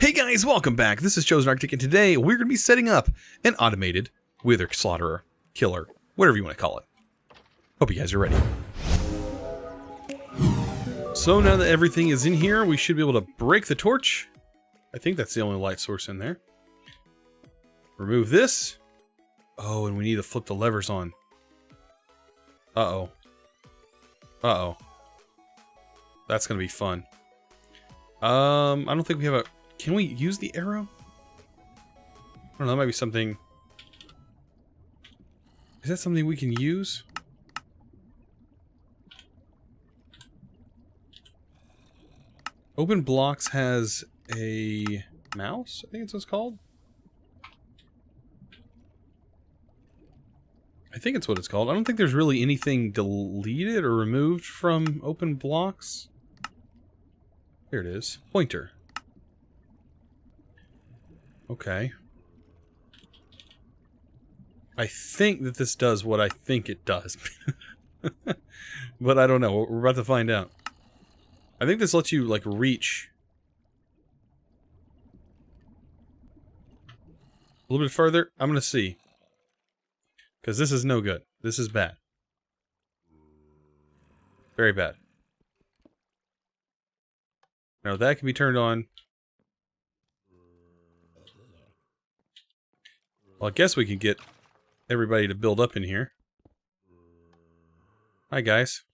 Hey guys, welcome back. This is ChosenArchitect, and today we're going to be setting up an automated wither slaughterer, killer, whatever you want to call it. Hope you guys are ready. So now that everything is in here, we should be able to break the torch. I think that's the only light source in there. Remove this. Oh, and we need to flip the levers on. Uh-oh. Uh-oh. That's going to be fun. I don't think we have a... Can we use the arrow? I don't know, that might be something... Is that something we can use? Open Blocks has a mouse, I think it's what it's called. I think it's what it's called. I don't think there's really anything deleted or removed from Open Blocks. Here it is. Pointer. Okay. I think that this does what I think it does. But I don't know. We're about to find out. I think this lets you, like, reach a little bit further. I'm going to see. Because this is no good. This is bad. Very bad. Now that can be turned on. Well, I guess we can get everybody to build up in here. Hi, guys.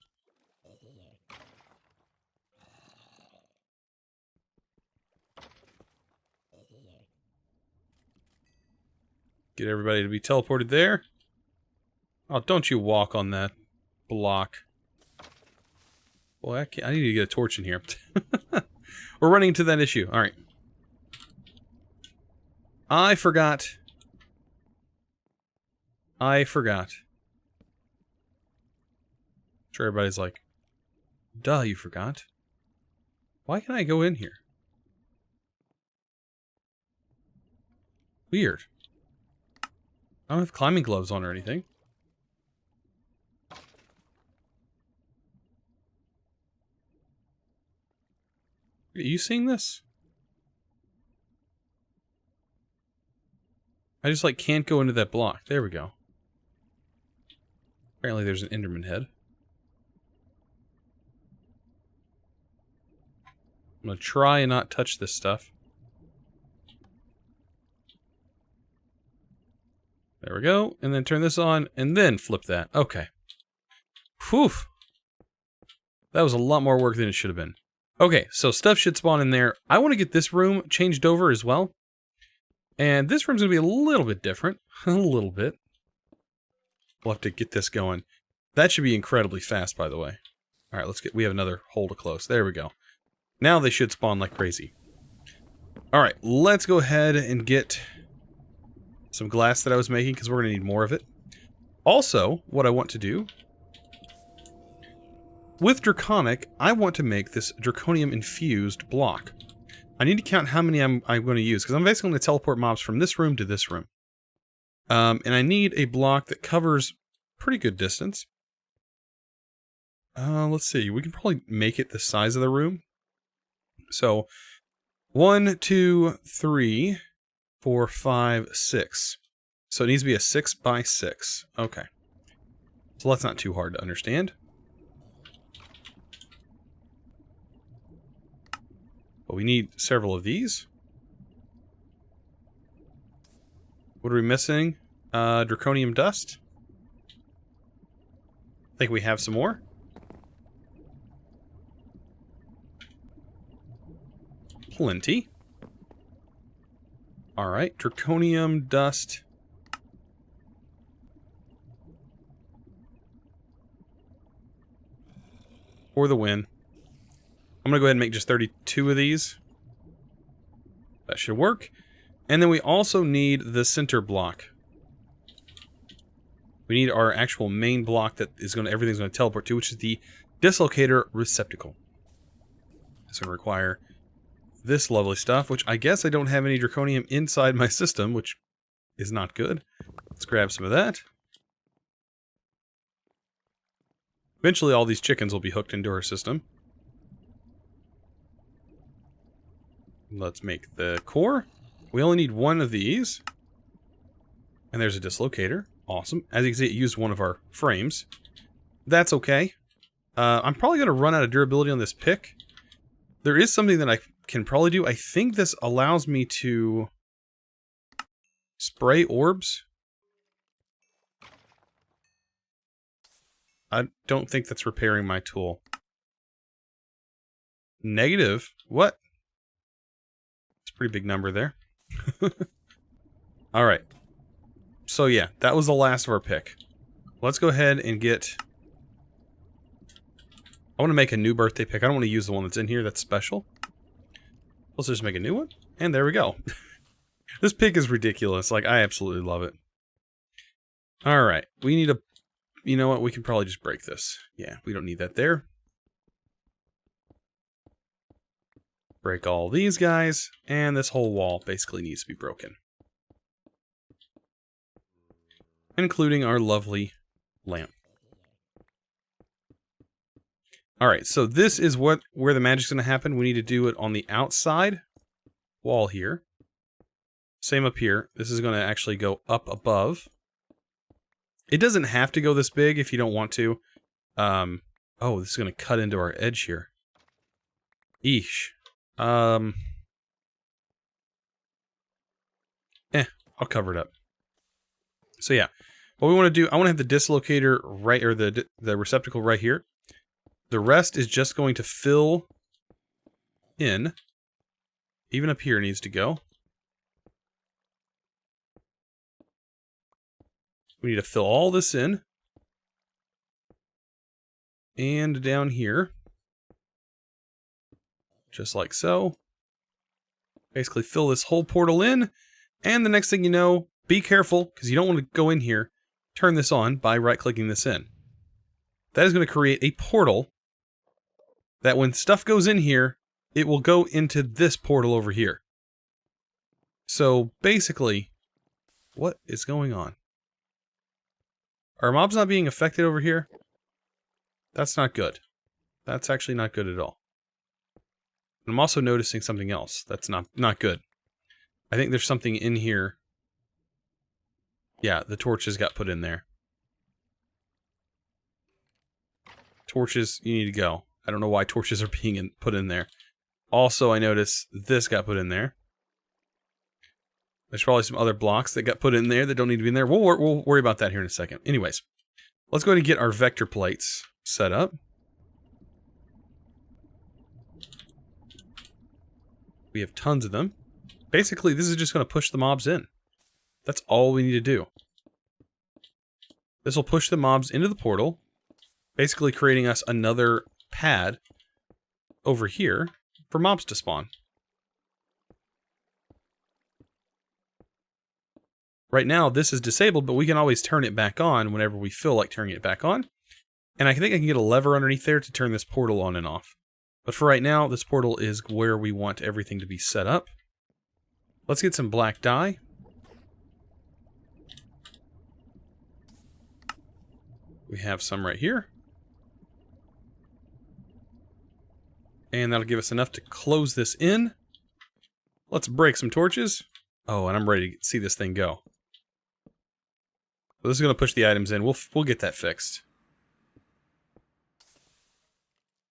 Get everybody to be teleported there. Oh, don't you walk on that block. Boy, I need to get a torch in here. We're running into that issue. Alright. I forgot. Sure, everybody's like, duh, you forgot. Why can't I go in here? Weird. I don't have climbing gloves on or anything. Are you seeing this? I just, like, can't go into that block. There we go. Apparently there's an Enderman head. I'm gonna try and not touch this stuff. There we go. And then turn this on, and then flip that. Okay. Whew. That was a lot more work than it should have been. Okay, so stuff should spawn in there. I want to get this room changed over as well. And this room's going to be a little bit different. A little bit. We'll have to get this going. That should be incredibly fast, by the way. Alright, we have another hole to close. There we go. Now they should spawn like crazy. Alright, let's go ahead and get some glass that I was making, because we're going to need more of it. Also, what I want to do... With Draconic, I want to make this Draconium-infused block. I need to count how many I'm going to use, because I'm basically going to teleport mobs from this room to this room. And I need a block that covers pretty good distance. Let's see, we can probably make it the size of the room. So, 1, 2, 3, 4, 5, 6. So it needs to be a 6 by 6. Okay. So that's not too hard to understand. But we need several of these. What are we missing? Draconium dust. I think we have some more. Plenty. Alright, Draconium dust. For the win. I'm going to go ahead and make just 32 of these. That should work. And then we also need the center block. We need our actual main block that is everything's going to teleport to, which is the Dislocator Receptacle. It's going to require this lovely stuff, which I guess I don't have any Draconium inside my system, which is not good. Let's grab some of that. Eventually all these chickens will be hooked into our system. Let's make the core. We only need one of these. And there's a dislocator. Awesome. As you can see, it used one of our frames. That's okay. I'm probably going to run out of durability on this pick. There is something that I can probably do. I think this allows me to spray orbs. I don't think that's repairing my tool. Negative? What? It's a pretty big number there. Alright. So yeah, that was the last of our pick. Let's go ahead and get... I want to make a new birthday pick. I don't want to use the one that's in here that's special. Let's just make a new one. And there we go. This pick is ridiculous. Like, I absolutely love it. Alright. We need a... You know what? We can probably just break this. Yeah, we don't need that there. Break all these guys. And this whole wall basically needs to be broken. Including our lovely lamp. Alright, so this is where the magic's going to happen. We need to do it on the outside wall here. Same up here. This is going to actually go up above. It doesn't have to go this big if you don't want to. Oh, this is going to cut into our edge here. Eesh. I'll cover it up. So yeah, what we want to do, I want to have the dislocator right, or the receptacle right here. The rest is just going to fill in. Even up here needs to go. We need to fill all this in. And down here. Just like so. Basically fill this whole portal in. And the next thing you know, be careful, because you don't want to go in here. Turn this on by right-clicking this in. That is going to create a portal that when stuff goes in here, it will go into this portal over here. So basically, what is going on? Are mobs not being affected over here? That's not good. That's actually not good at all. I'm also noticing something else that's not good. I think there's something in here. Yeah, the torches got put in there. Torches, you need to go. I don't know why torches are being put in there. Also, I notice this got put in there. There's probably some other blocks that got put in there that don't need to be in there. We'll worry about that here in a second. Anyways, let's go ahead and get our vector plates set up. We have tons of them. Basically, this is just going to push the mobs in. That's all we need to do. This will push the mobs into the portal, basically creating us another pad over here for mobs to spawn. Right now, this is disabled, but we can always turn it back on whenever we feel like turning it back on. And I think I can get a lever underneath there to turn this portal on and off. But for right now, this portal is where we want everything to be set up. Let's get some black dye. We have some right here. And that'll give us enough to close this in. Let's break some torches. Oh, and I'm ready to see this thing go. So this is going to push the items in. We'll get that fixed.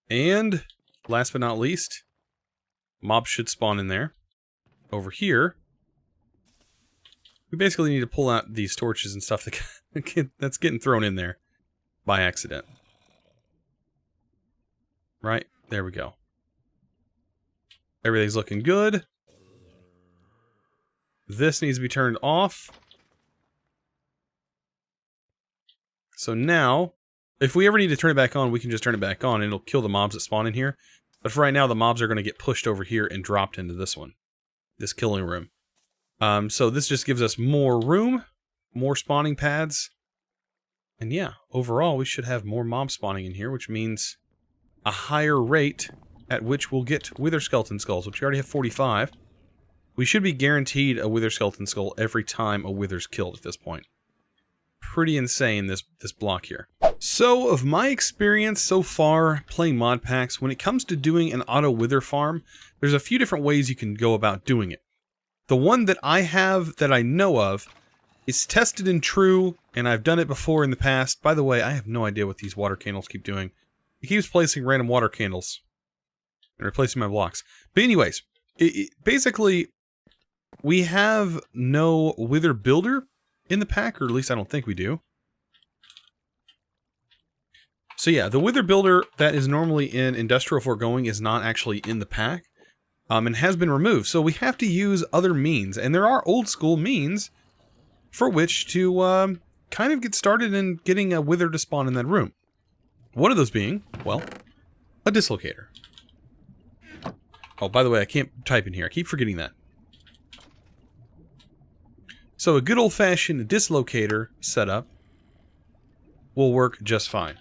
And last but not least, mobs should spawn in there. Over here, we basically need to pull out these torches and stuff that's getting thrown in there by accident. Right? There we go. Everything's looking good. This needs to be turned off. So now, if we ever need to turn it back on, we can just turn it back on and it'll kill the mobs that spawn in here. But for right now, the mobs are going to get pushed over here and dropped into this one. This killing room. So this just gives us more room, more spawning pads. And yeah, overall, we should have more mob spawning in here, which means a higher rate at which we'll get wither skeleton skulls, which we already have 45. We should be guaranteed a wither skeleton skull every time a wither's killed at this point. Pretty insane, this block here. So, of my experience so far playing mod packs, when it comes to doing an auto wither farm, there's a few different ways you can go about doing it. The one that I have that I know of is tested and true, and I've done it before in the past. By the way, I have no idea what these water candles keep doing. It keeps placing random water candles and replacing my blocks. But anyways, basically, we have no wither builder in the pack, or at least I don't think we do. So yeah, the wither builder that is normally in industrial foregoing is not actually in the pack, and has been removed. So we have to use other means, and there are old school means for which to kind of get started in getting a wither to spawn in that room. One of those being, well, a dislocator. Oh, by the way, I can't type in here. I keep forgetting that. So a good old-fashioned dislocator setup will work just fine.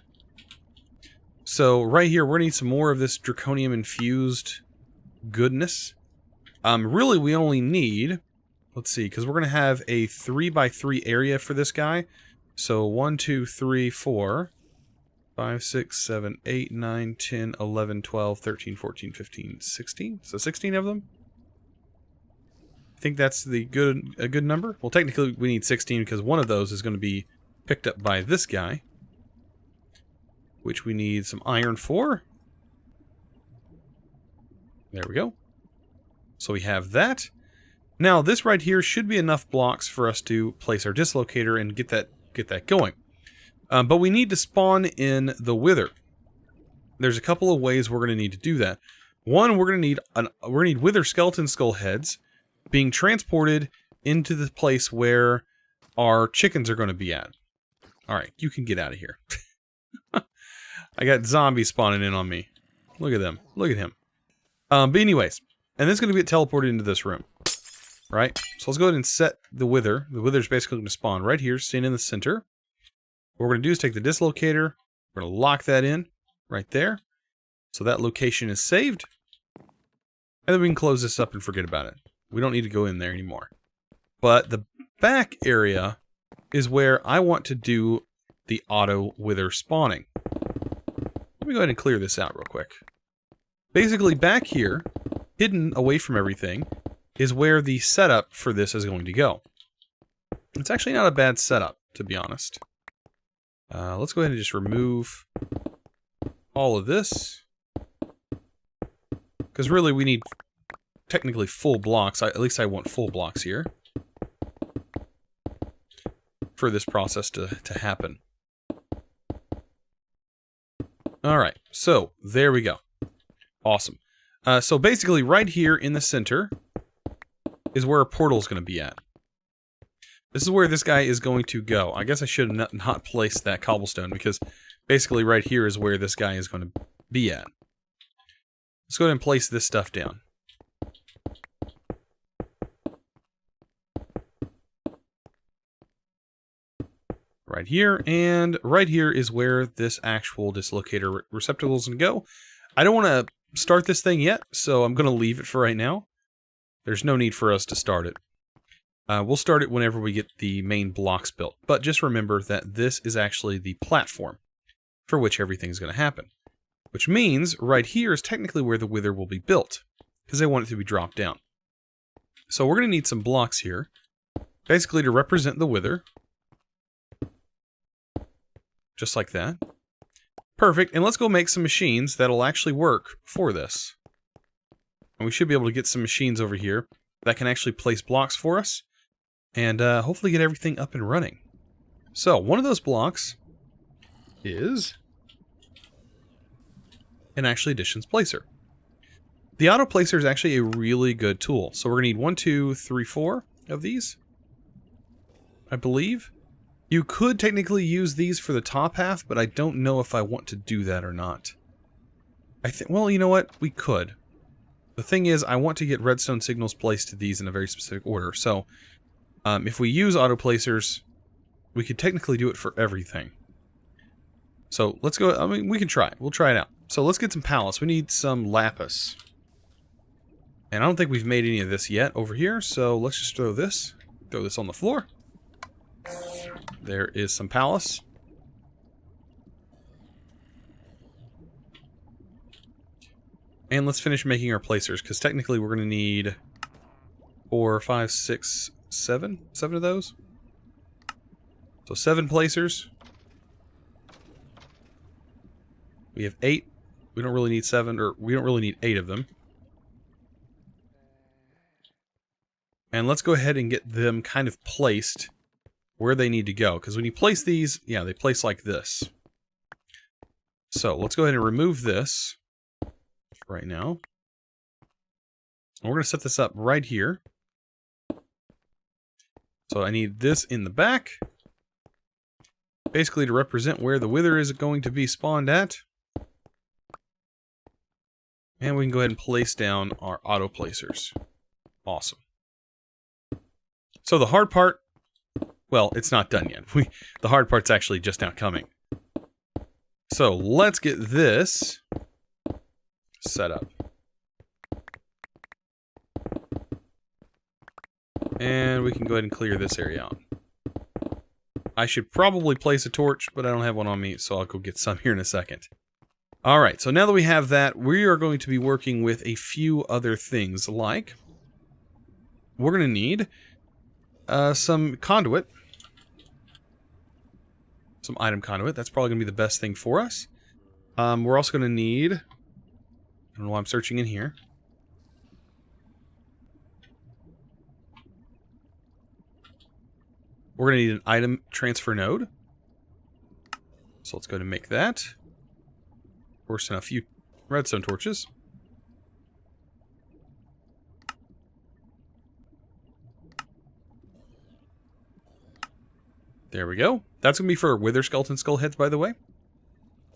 So right here, we're going to need some more of this draconium-infused goodness. Really, we only need... Let's see, because we're going to have a 3x3 area for this guy. So 1, 2, 3, 4, 5, 6, 7, 8, 9, 10, 11, 12, 13, 14, 15, 16. So 16 of them. I think that's a good number. Well, technically we need 16 because one of those is going to be picked up by this guy, which we need some iron for. There we go. So we have that. Now, this right here should be enough blocks for us to place our dislocator and get that going. But we need to spawn in the wither. There's a couple of ways we're going to need to do that. One, we're going to need wither skeleton skull heads being transported into the place where our chickens are going to be at. All right, you can get out of here. I got zombies spawning in on me. Look at them. Look at him. But anyways, and this is going to get teleported into this room. Right? So let's go ahead and set the wither. The wither's basically going to spawn right here, staying in the center. What we're going to do is take the dislocator. We're going to lock that in right there. So that location is saved. And then we can close this up and forget about it. We don't need to go in there anymore. But the back area is where I want to do the auto wither spawning. Let me go ahead and clear this out real quick. Basically, back here, hidden away from everything, is where the setup for this is going to go. It's actually not a bad setup, to be honest. Let's go ahead and just remove all of this. Because really we need technically full blocks. At least I want full blocks here for this process to happen. Alright, so there we go. Awesome. So basically right here in the center is where a portal is going to be at. This is where this guy is going to go. I guess I should have not placed that cobblestone because basically right here is where this guy is going to be at. Let's go ahead and place this stuff down. Right here, and right here is where this actual dislocator receptacle is going to go. I don't want to start this thing yet, so I'm going to leave it for right now. There's no need for us to start it. We'll start it whenever we get the main blocks built. But just remember that this is actually the platform for which everything's going to happen. Which means right here is technically where the wither will be built, because they want it to be dropped down. So we're going to need some blocks here, basically to represent the wither. Just like that. Perfect, and let's go make some machines that'll actually work for this. And we should be able to get some machines over here that can actually place blocks for us, and hopefully get everything up and running. So, one of those blocks is an actually additions placer. The auto placer is actually a really good tool. So we're going to need 1, 2, 3, 4 of these, I believe. You could technically use these for the top half, but I don't know if I want to do that or not. Well, you know what? We could. The thing is, I want to get redstone signals placed to these in a very specific order. So, if we use auto placers, we could technically do it for everything. So, let's go. I mean, we can try it. We'll try it out. So, let's get some pallets. We need some lapis. And I don't think we've made any of this yet over here, so let's just throw this on the floor. There is some pallets. And let's finish making our placers, because technically we're going to need 4, 5, 6, 7? 7 of those? So 7 placers. We have 8. We don't really need 7, or we don't really need 8 of them. And let's go ahead and get them kind of placed where they need to go. Because when you place these, yeah, they place like this. So let's go ahead and remove this right now. And we're going to set this up right here. So I need this in the back. Basically to represent where the wither is going to be spawned at. And we can go ahead and place down our auto placers. Awesome. So the hard part, well, it's not done yet. The hard part's actually just now coming. So let's get this set up. And we can go ahead and clear this area out. I should probably place a torch, but I don't have one on me, so I'll go get some here in a second. Alright, so now that we have that, we are going to be working with a few other things, like we're going to need some conduit. Some item conduit. That's probably going to be the best thing for us. We're also going to need... I don't know why I'm searching in here. We're going to need an item transfer node. So let's go ahead and make that. Of course, and a few redstone torches. There we go. That's going to be for wither skeleton skull heads, by the way.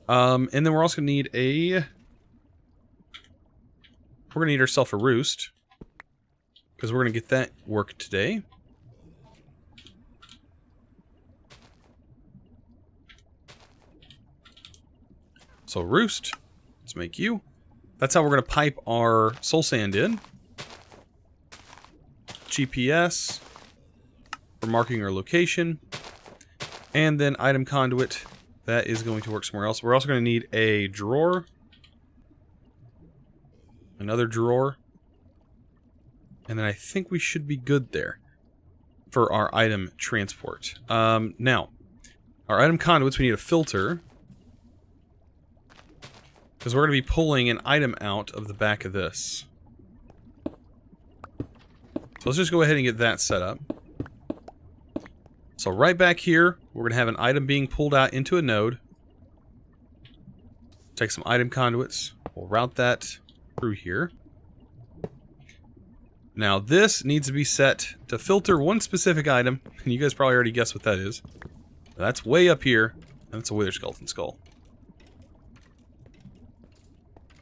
And then we're also going to need a... We're going to need ourselves a roost. Because we're going to get that work today. So roost. Let's make you. That's how we're going to pipe our soul sand in. GPS. For marking our location. And then item conduit, that is going to work somewhere else. We're also going to need a drawer. Another drawer. And then I think we should be good there for our item transport. Now, our item conduits, we need a filter. Because we're going to be pulling an item out of the back of this. So let's just go ahead and get that set up. So right back here, we're going to have an item being pulled out into a node. Take some item conduits. We'll route that through here. Now this needs to be set to filter one specific item. And you guys probably already guessed what that is. That's way up here. And it's a wither skeleton skull.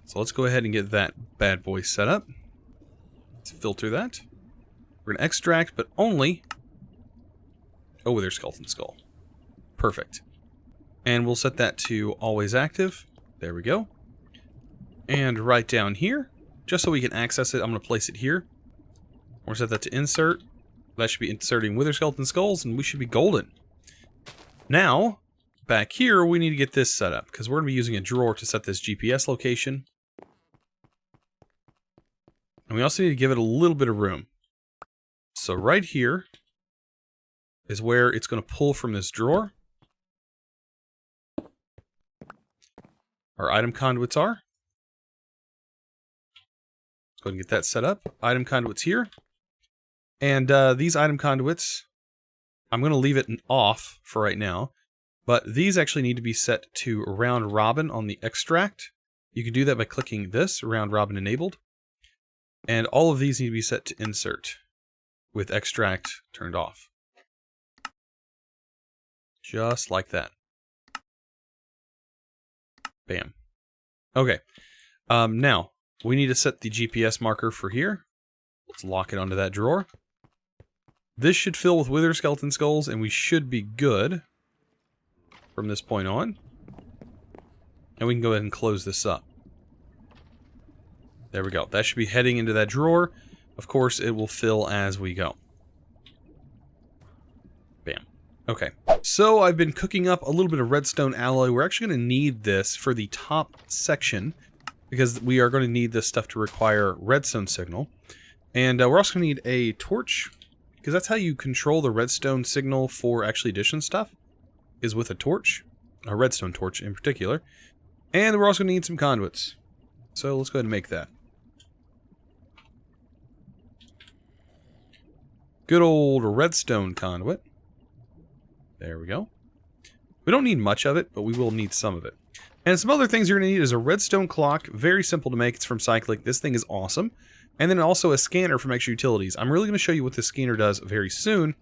So let's go ahead and get that bad boy set up. Let's filter that. We're going to extract, but only... Oh, wither skeleton skull. Perfect. And we'll set that to always active. There we go. And right down here, just so we can access it, I'm going to place it here. We'll set that to insert. That should be inserting wither skeleton skulls, and we should be golden. Now, back here, we need to get this set up, because we're going to be using a drawer to set this GPS location. And we also need to give it a little bit of room. So right here is where it's going to pull from this drawer. Our item conduits are. Let's go ahead and get that set up. Item conduits here. And these item conduits, I'm going to leave it off for right now. But these actually need to be set to round robin on the extract. You can do that by clicking this, round robin enabled. And all of these need to be set to insert with extract turned off. Just like that. Bam. Okay. Now, we need to set the GPS marker for here. Let's lock it onto that drawer. This should fill with wither skeleton skulls, and we should be good from this point on. And we can go ahead and close this up. There we go. That should be heading into that drawer. Of course, it will fill as we go. Bam. Okay. So I've been cooking up a little bit of redstone alloy. We're actually going to need this for the top section because we are going to need this stuff to require redstone signal. And we're also going to need a torch, because that's how you control the redstone signal for actually addition stuff, is with a torch, a redstone torch in particular. And we're also going to need some conduits. So let's go ahead and make that. Good old redstone conduit. There we go. We don't need much of it, but we will need some of it. And some other things you're going to need is a redstone clock. Very simple to make. It's from Cyclic. This thing is awesome. And then also a scanner from Extra Utilities. I'm really going to show you what this scanner does very soon.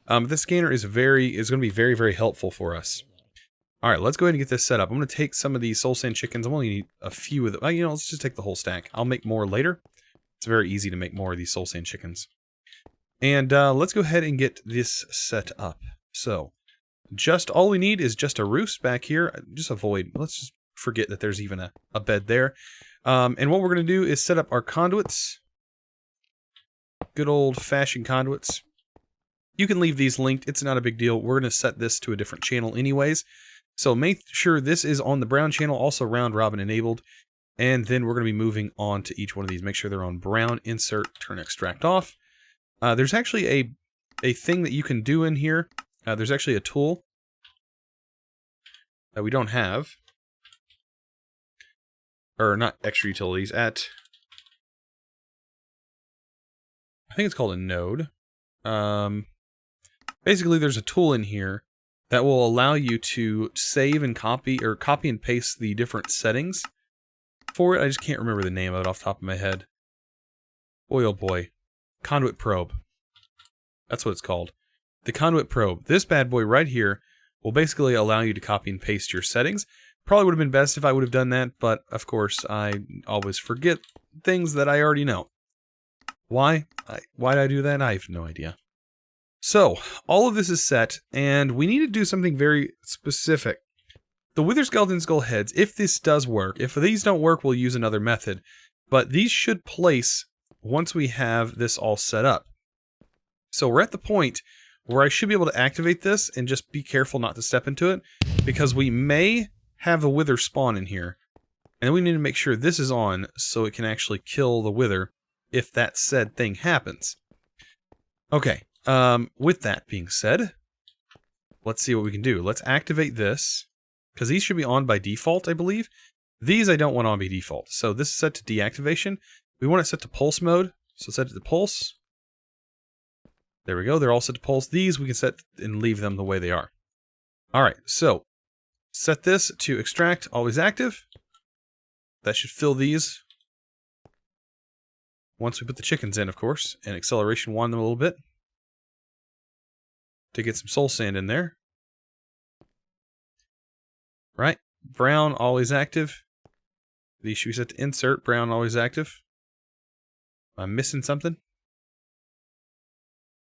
This scanner is going to be very, very helpful for us. Alright, let's go ahead and get this set up. I'm going to take some of these soul sand chickens. I'm only going to need a few of them. Let's just take the whole stack. I'll make more later. It's very easy to make more of these soul sand chickens. And let's go ahead and get this set up. So, just all we need is just a roost back here. Let's just forget that there's even a bed there. And what we're going to do is set up our conduits. Good old-fashioned conduits. You can leave these linked. It's not a big deal. We're going to set this to a different channel anyways. So make sure this is on the brown channel, also round robin enabled. And then we're going to be moving on to each one of these. Make sure they're on brown, insert, turn extract off. There's actually a thing that you can do in here. There's actually a tool that we don't have. Or not Extra Utilities, I think it's called a node. Basically, there's a tool in here that will allow you to save and copy, or copy and paste the different settings for it. I just can't remember the name of it off the top of my head. Boy, oh boy. Conduit Probe. That's what it's called. The Conduit Probe. This bad boy right here will basically allow you to copy and paste your settings. Probably would have been best if I would have done that, but of course I always forget things that I already know. Why? Why did I do that? I have no idea. So, all of this is set, and we need to do something very specific. The Wither Skeleton Skull heads, if this does work, if these don't work, we'll use another method. But these should place once we have this all set up. So we're at the point where I should be able to activate this, and just be careful not to step into it, because we may have the Wither spawn in here. And we need to make sure this is on, so it can actually kill the Wither if that said thing happens. Okay. With that being said, let's see what we can do. Let's activate this, because these should be on by default, I believe. These I don't want on by default. So this is set to deactivation. We want it set to pulse mode, so set it to pulse. There we go, they're all set to pulse. These we can set and leave them the way they are. Alright, so set this to extract, always active. That should fill these. Once we put the chickens in, of course, and acceleration wand them a little bit. To get some soul sand in there. Right. Brown, always active. These should be set to insert. Brown, always active. Am I missing something?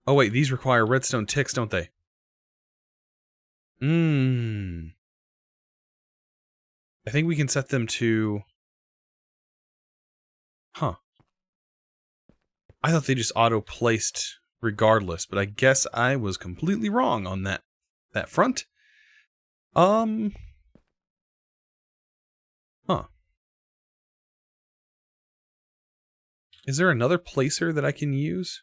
Oh wait, these require redstone ticks, don't they? I think we can set them to... Huh. I thought they just auto-placed regardless, but I guess I was completely wrong on that front. Huh. Is there another placer that I can use?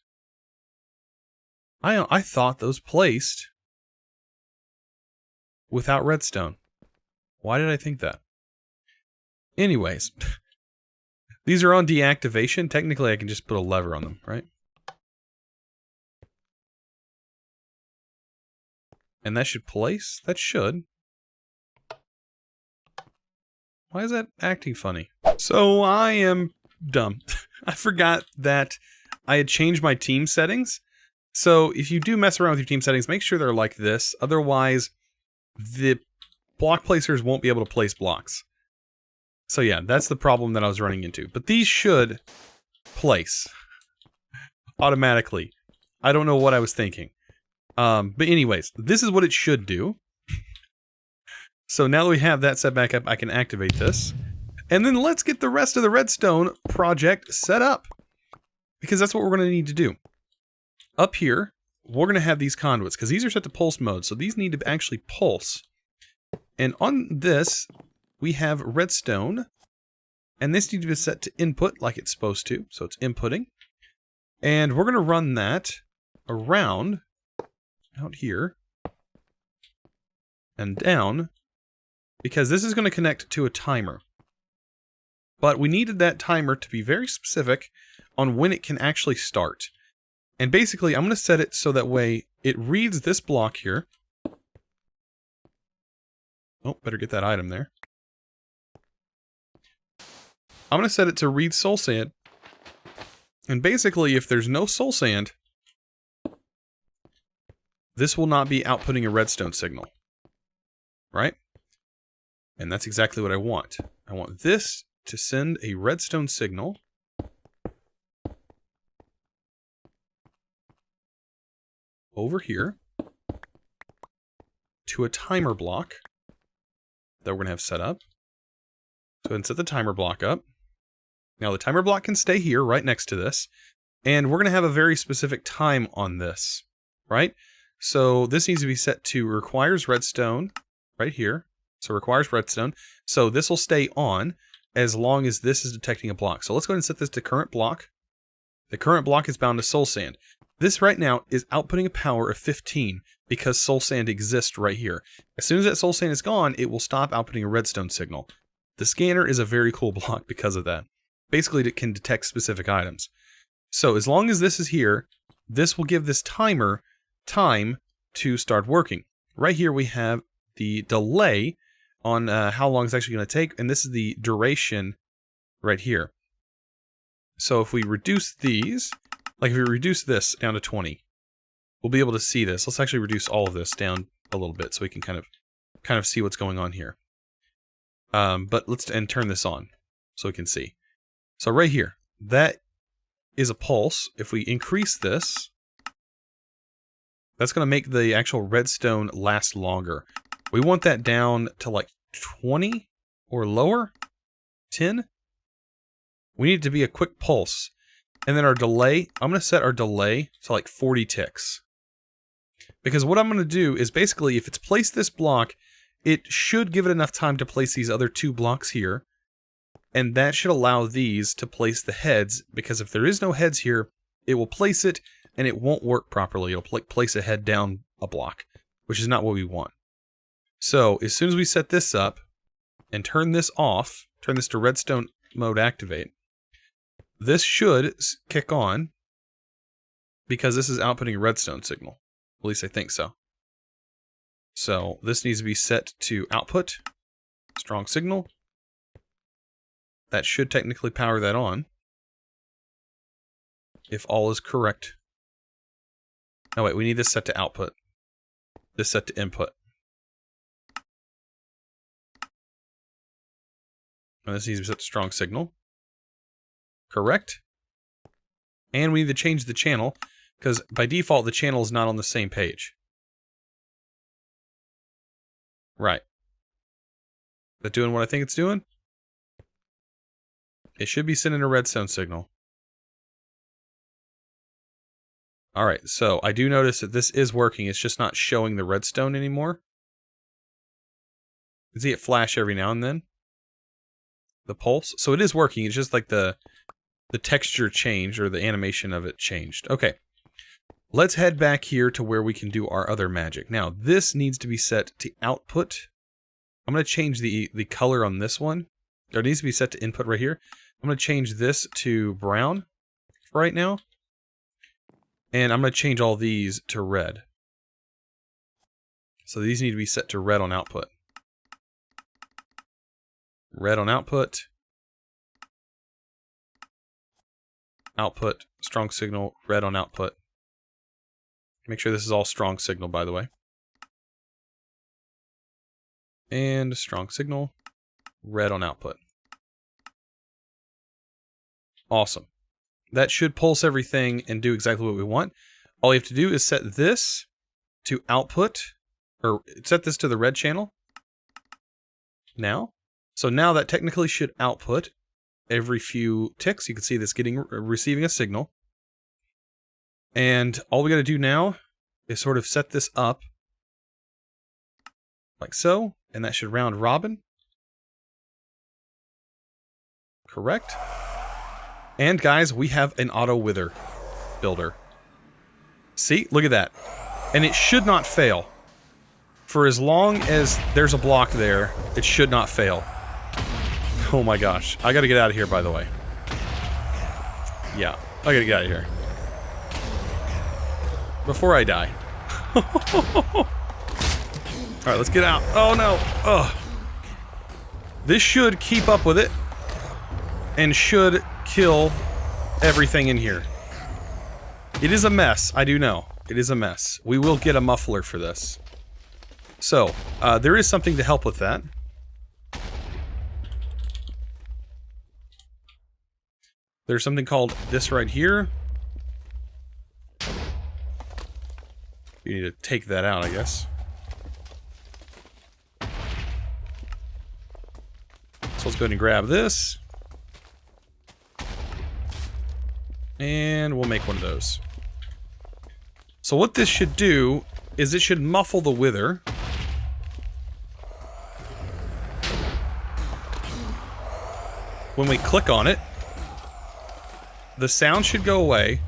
I thought those placed without redstone. Why did I think that? Anyways, these are on deactivation. Technically, I can just put a lever on them, right? And that should place? That should. Why is that acting funny? So I am dumb. I forgot that I had changed my team settings. So if you do mess around with your team settings, make sure they're like this. Otherwise, the block placers won't be able to place blocks. So yeah, that's the problem that I was running into. But these should place automatically. I don't know what I was thinking. But anyways, this is what it should do. So now that we have that set back up, I can activate this. And then let's get the rest of the redstone project set up. Because that's what we're going to need to do. Up here, we're going to have these conduits, because these are set to pulse mode, so these need to actually pulse. And on this, we have redstone And this needs to be set to input like it's supposed to. So it's inputting. And we're going to run that around out here and down, because this is going to connect to a timer. But we needed that timer to be very specific on when it can actually start. And basically, I'm going to set it so that way it reads this block here. Oh, better get that item there. I'm going to set it to read soul sand. And basically, if there's no soul sand, this will not be outputting a redstone signal. Right? And that's exactly what I want. I want this to send a redstone signal. Over here. To a timer block that we're going to have set up. So go ahead and set the timer block up. Now the timer block can stay here right next to this. And we're going to have a very specific time on this. Right? So this needs to be set to requires redstone right here. So requires redstone. So this will stay on as long as this is detecting a block. So let's go ahead and set this to current block. The current block is bound to soul sand. This right now is outputting a power of 15 because soul sand exists right here. As soon as that soul sand is gone, it will stop outputting a redstone signal. The scanner is a very cool block because of that. Basically, it can detect specific items. So as long as this is here, this will give this timer time to start working. Right here we have the delay on how long it's actually going to take, and this is the duration right here. So if we reduce these, like if we reduce this down to 20, we'll be able to see this. Let's actually reduce all of this down a little bit so we can kind of see what's going on here. But let's turn this on so we can see. So right here, that is a pulse. If we increase this, that's going to make the actual redstone last longer. We want that down to like 20 or lower, 10. We need it to be a quick pulse. And then our delay, I'm going to set our delay to like 40 ticks. Because what I'm going to do is basically, if it's placed this block, it should give it enough time to place these other two blocks here. And that should allow these to place the heads, because if there is no heads here, it will place it and it won't work properly. It'll place a head down a block, which is not what we want. So as soon as we set this up and turn this off, turn this to redstone mode activate, this should kick on because this is outputting a redstone signal. At least I think so. So this needs to be set to output, strong signal. That should technically power that on, if all is correct. Oh wait, we need this set to output. This set to input. And this needs to be set to strong signal. Correct. And we need to change the channel, because by default the channel is not on the same page. Right. Is that doing what I think it's doing? It should be sending a redstone signal. Alright, so I do notice that this is working. It's just not showing the redstone anymore. You can see it flash every now and then. The pulse. So it is working. It's just like the texture changed, or the animation of it changed. Okay. Let's head back here to where we can do our other magic. Now, this needs to be set to output. I'm going to change the color on this one. Or it needs to be set to input right here. I'm going to change this to brown right now. And I'm going to change all these to red. So these need to be set to red on output. Red on output. Output, strong signal, red on output. Make sure this is all strong signal, by the way. And strong signal, red on output. Awesome. That should pulse everything and do exactly what we want. All you have to do is set this to output, or set this to the red channel. Now. So now that technically should output every few ticks. You can see this receiving a signal. And all we got to do now is sort of set this up like so, and that should round robin. Correct. And guys, we have an auto wither builder. See? Look at that. And it should not fail. For as long as there's a block there, it should not fail. Oh my gosh. I gotta get out of here, by the way. Yeah, I gotta get out of here. Before I die. Alright, let's get out. Oh no! Ugh. This should keep up with it. And should kill everything in here. It is a mess, I do know. It is a mess. We will get a muffler for this. So, there is something to help with that. There's something called this right here. You need to take that out, I guess. So let's go ahead and grab this. And we'll make one of those. So what this should do is it should muffle the wither. When we click on it, the sound should go away.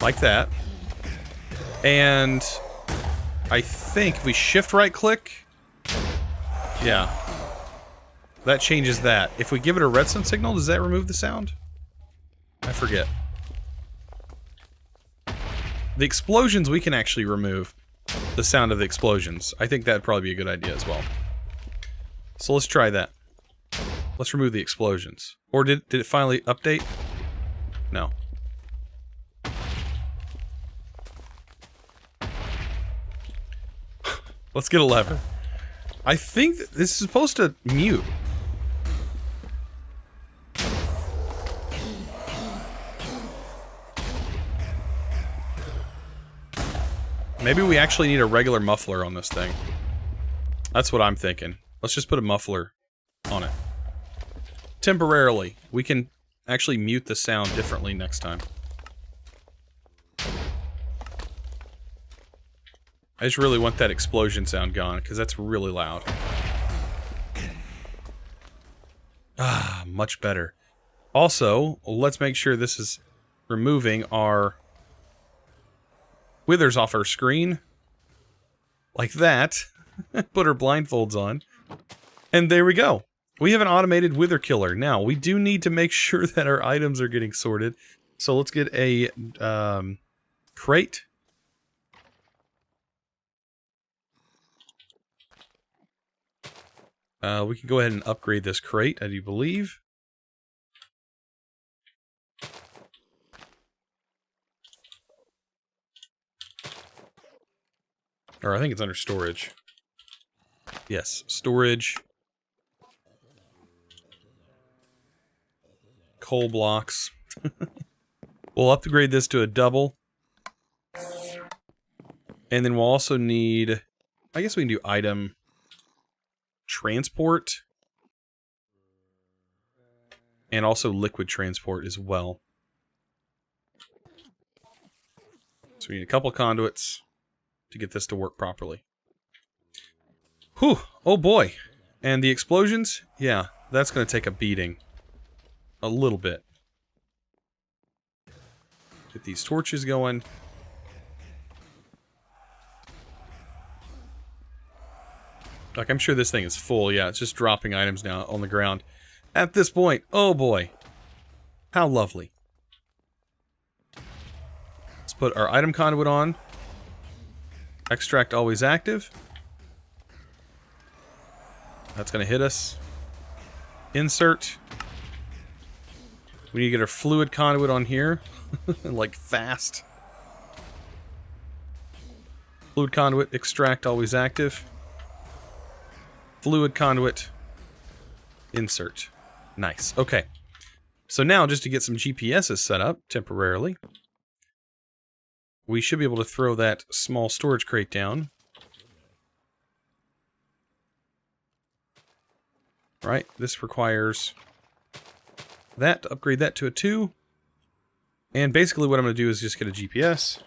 Like that. And I think if we shift right click, yeah, that changes that. If we give it a redstone signal, does that remove the sound? I forget. The explosions we can actually remove the sound of the explosions. I think that'd probably be a good idea as well. So let's try that. Let's remove the explosions. Or did it finally update? No. Let's get a lever. I think this is supposed to mute. Maybe we actually need a regular muffler on this thing. That's what I'm thinking. Let's just put a muffler on it. Temporarily. We can actually mute the sound differently next time. I just really want that explosion sound gone, because that's really loud. Ah, much better. Also, let's make sure this is removing our withers off our screen. Like that. Put our blindfolds on. And there we go. We have an automated wither killer. Now, we do need to make sure that our items are getting sorted. So let's get a crate. We can go ahead and upgrade this crate, I do believe. Or I think it's under storage. Yes, storage. Coal blocks. We'll upgrade this to a double. And then we'll also need... I guess we can do item... transport. And also liquid transport as well. So we need a couple conduits to get this to work properly. Whew! Oh boy! And the explosions? Yeah, that's going to take a beating. A little bit. Get these torches going. Like, I'm sure this thing is full. Yeah, it's just dropping items now on the ground. At this point, oh boy. How lovely. Let's put our item conduit on. Extract always active. That's going to hit us. Insert. We need to get our fluid conduit on here. Like, fast. Fluid conduit, extract always active. Fluid conduit, insert. Nice. Okay. So now, just to get some GPSs set up, temporarily, we should be able to throw that small storage crate down. Right, this requires that, to upgrade that to a 2. And basically what I'm going to do is just get a GPS.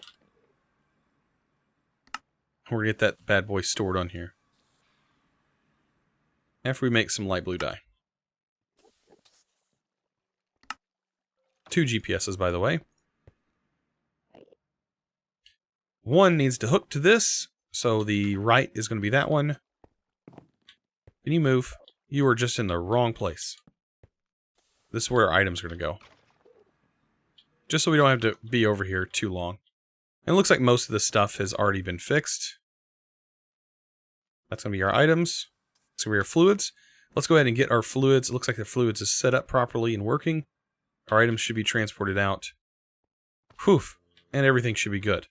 We're going to get that bad boy stored on here. After we make some light blue dye. 2 GPSs, by the way. One needs to hook to this, so the right is going to be that one. Can you move? You are just in the wrong place. This is where our items are going to go. Just so we don't have to be over here too long. And it looks like most of the stuff has already been fixed. That's going to be our items. That's going to be our fluids. Let's go ahead and get our fluids. It looks like the fluids is set up properly and working. Our items should be transported out. Whew. And everything should be good.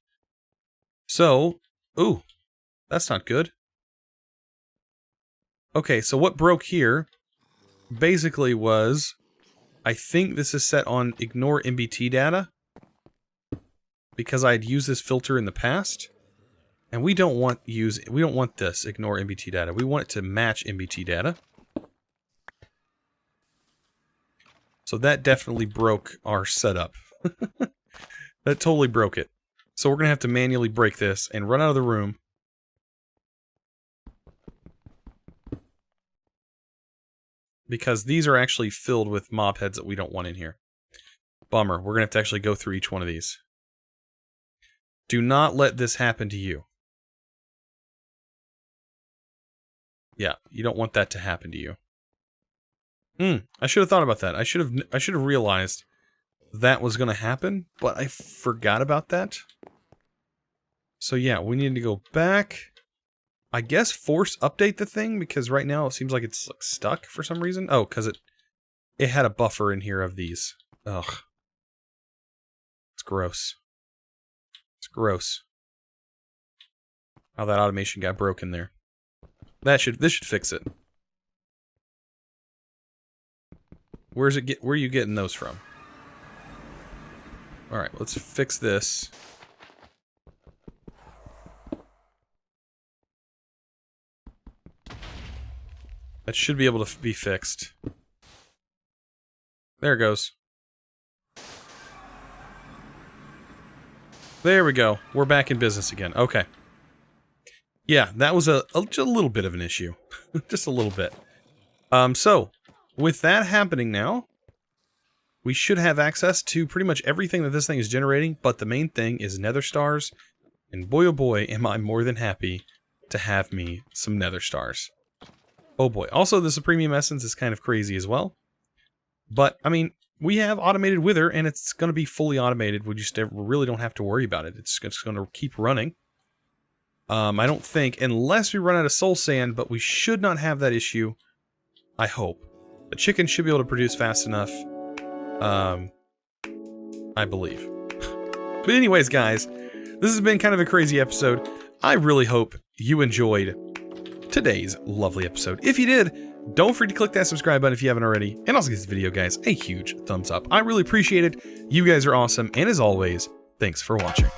So, ooh, that's not good. Okay, so what broke here basically was, I think this is set on ignore MBT data, because I had used this filter in the past, and we don't want this ignore MBT data. We want it to match MBT data. So that definitely broke our setup. That totally broke it. So we're going to have to manually break this and run out of the room. Because these are actually filled with mob heads that we don't want in here. Bummer. We're going to have to actually go through each one of these. Do not let this happen to you. Yeah, you don't want that to happen to you. I should have thought about that. I should have realized that was going to happen, but I forgot about that. So yeah, we need to go back. I guess force update the thing, because right now it seems like it's like stuck for some reason. Oh, because it had a buffer in here of these. Ugh. It's gross. It's gross. How that automation got broken there. This should fix it. Where are you getting those from? Alright, let's fix this. That should be able to be fixed. There it goes. There we go. We're back in business again. Okay. Yeah, that was a little bit of an issue. Just a little bit. So, with that happening now, we should have access to pretty much everything that this thing is generating, but the main thing is nether stars. And boy oh boy, am I more than happy to have me some nether stars. Oh boy. Also, the Supremium Essence is kind of crazy as well. But, I mean, we have automated wither, and it's going to be fully automated. We just really don't have to worry about it. It's going to keep running. I don't think, unless we run out of soul sand, but we should not have that issue. I hope. The chicken should be able to produce fast enough. I believe. But anyways, guys, this has been kind of a crazy episode. I really hope you enjoyed today's lovely episode. If you did, don't forget to click that subscribe button if you haven't already. And also give this video, guys, a huge thumbs up. I really appreciate it. You guys are awesome. And as always, thanks for watching.